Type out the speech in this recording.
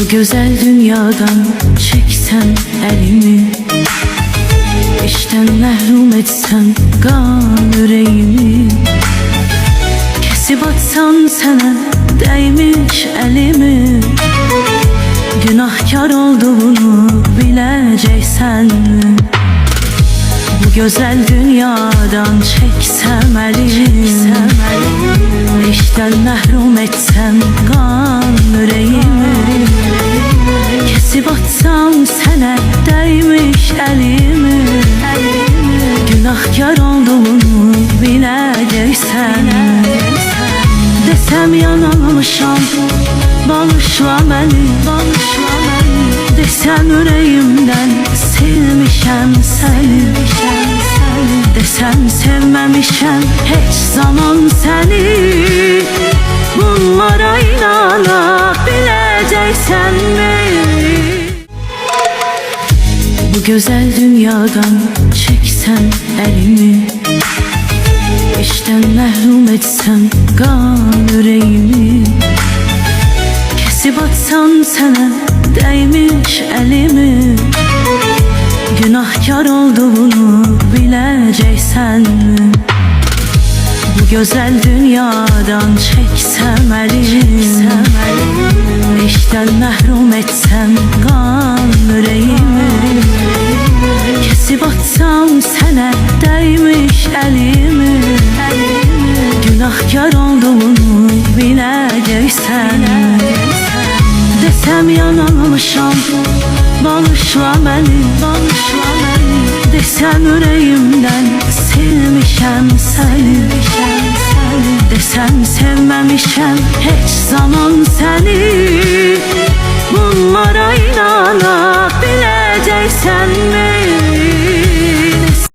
Bu güzel dünyadan çeksen elimi, işten məhrum etsen qan yüreğimi, kesip atsan sənə dəymiş elimi. Günahkar olduğunu bileceksen mi? Bu güzel dünyadan çeksem elimi, işten məhrum etsem qan yüreğimi, kesip atsam sənə dəymiş elimi. Günahkar olduğunu bileceksen mi? Desem yanılmışam, bağışla beni, desem yüreğimden silmişem seni, desem sevmemişem hiç zaman seni. Bunlara inanabileceksen mi? Bu güzel dünyadan çeksen elimi, işten məhrum etsem qan yüreğimi, kesip atsan sənə dəymiş elimi. Günahkar olduğunu bileceksen mi? Bu güzel dünyadan çeksem elimi, işten məhrum etsem qan yüreğimi, kesip atsam sənə dəymiş elimi. Günahkar olduğunu bileceksen mi? Desem yanılmışam, bağışla beni, desem yüreğimden silmişem seni, desem sevmemişem hiç zaman seni. Bunlara inanabileceksen mi?